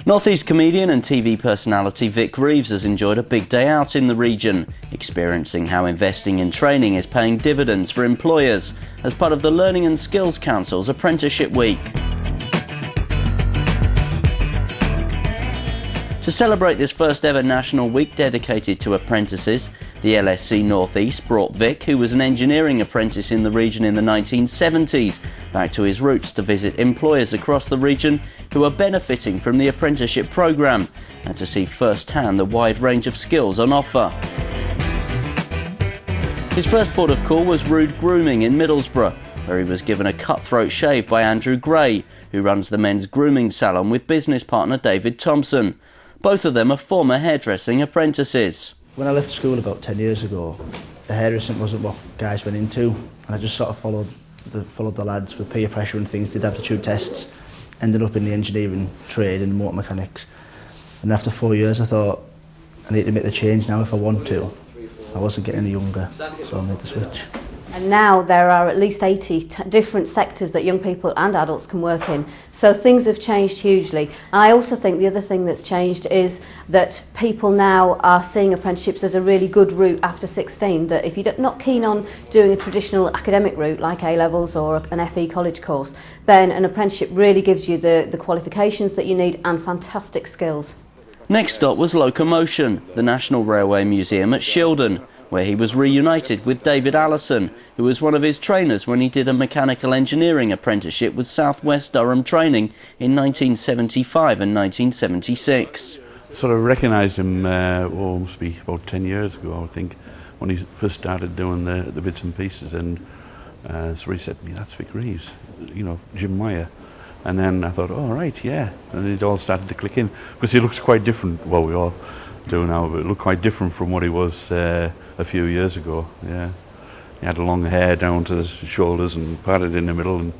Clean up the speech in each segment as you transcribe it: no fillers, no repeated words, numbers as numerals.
North East comedian and TV personality Vic Reeves has enjoyed a big day out in the region, experiencing how investing in training is paying dividends for employers as part of the Learning and Skills Council's Apprenticeship Week. To celebrate this first ever national week dedicated to apprentices, the LSC North East brought Vic, who was an engineering apprentice in the region in the 1970s, back to his roots to visit employers across the region who are benefiting from the apprenticeship programme and to see firsthand the wide range of skills on offer. His first port of call was Rude Grooming in Middlesbrough, where he was given a cutthroat shave by Andrew Gray, who runs the men's grooming salon with business partner David THOMPSON. Both of them are former hairdressing apprentices. When I left school about 10 years ago, the hairdressing wasn't what guys went into, and I just sort of followed the lads with peer pressure and things, did aptitude tests, ended up in the engineering trade in motor mechanics. And after 4 years I thought, I need to make the change now if I want to. I wasn't getting any younger, so I made the switch. And now there are at least 80 different sectors that young people and adults can work in. So things have changed hugely. And I also think the other thing that's changed is that people now are seeing apprenticeships as a really good route after 16, that if you're not keen on doing a traditional academic route like A-levels or an FE college course, then an apprenticeship really gives you the qualifications that you need and fantastic skills. Next stop was Locomotion, the National Railway Museum at Shildon, where he was reunited with David Allison, who was one of his trainers when he did a mechanical engineering apprenticeship with South West Durham Training in 1975 and 1976. Sort of recognised him, must be about 10 years ago, I think, when he first started doing the bits and pieces, and so he said to me, "That's Vic Reeves, you know, Jim Meyer." And then I thought, oh right, yeah, and it all started to click in, because he looks quite different, well we all do now, but it looked quite different from what he was a few years ago. Yeah, he had long hair down to the shoulders and parted in the middle, and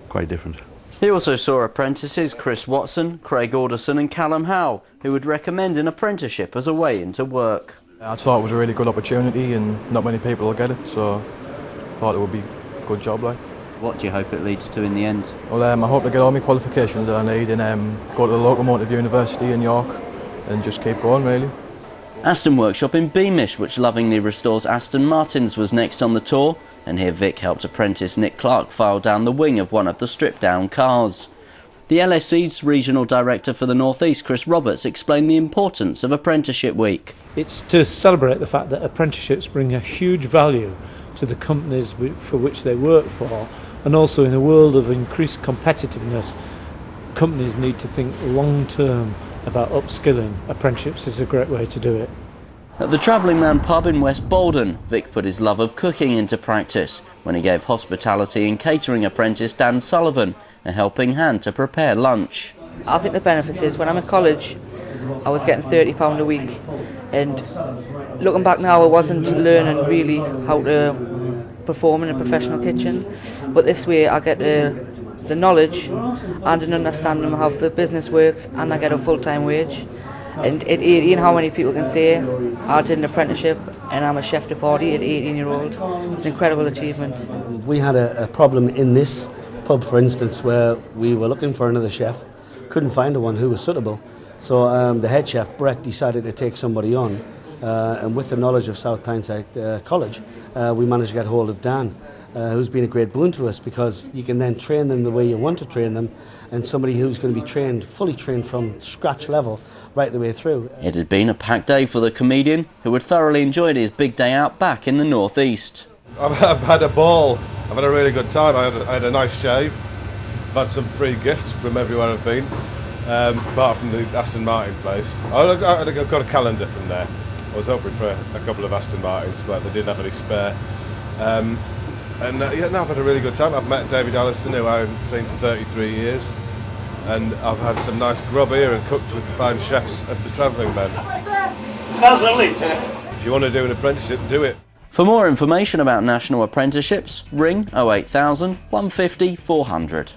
quite different. He also saw apprentices Chris Watson, Craig Alderson and Callum Howe, who would recommend an apprenticeship as a way into work. I thought it was a really good opportunity and not many people will get it, so I thought it would be a good job. Like. What do you hope it leads to in the end? Well, I hope to get all my qualifications that I need and go to the Locomotive University in York and just keep going really. Aston Workshop in Beamish, which lovingly restores Aston Martins, was next on the tour, and here Vic helped apprentice Nick Clark file down the wing of one of the stripped-down cars. The LSE's Regional Director for the North East, Chris Roberts, explained the importance of Apprenticeship Week. It's to celebrate the fact that apprenticeships bring a huge value to the companies for which they work for, and also in a world of increased competitiveness, companies need to think long-term about upskilling. Apprenticeships is a great way to do it. At the Travelling Man pub in West Bolden, Vic put his love of cooking into practice when he gave hospitality and catering apprentice Dan Sullivan a helping hand to prepare lunch. I think the benefit is when I'm at college I was getting £30 a week, and looking back now I wasn't learning really how to perform in a professional kitchen, but this way I get the knowledge and an understanding of how the business works, and I get a full-time wage. And at 18, how many people can say I did an apprenticeship and I'm a chef de partie at 18-year-old? It's an incredible achievement. We had a problem in this pub, for instance, where we were looking for another chef, couldn't find one who was suitable. So the head chef, Brett, decided to take somebody on, and with the knowledge of South Tyneside College, we managed to get hold of Dan, who's been a great boon to us, because you can then train them the way you want to train them, and somebody who's going to be trained, fully trained from scratch level, right the way through. It had been a packed day for the comedian, who had thoroughly enjoyed his big day out back in the North East. I've had a ball. I've had a really good time. I had a nice shave. I've had some free gifts from everywhere I've been, apart from the Aston Martin place. I got a calendar from there. I was hoping for a couple of Aston Martins, but they didn't have any spare. Yeah, no, I've had a really good time. I've met David Allison, who I've seen for 33 years, and I've had some nice grub here and cooked with the fine chefs at the Travelling Men. It smells lovely. If you want to do an apprenticeship, do it. For more information about national apprenticeships, ring 08000 150 400.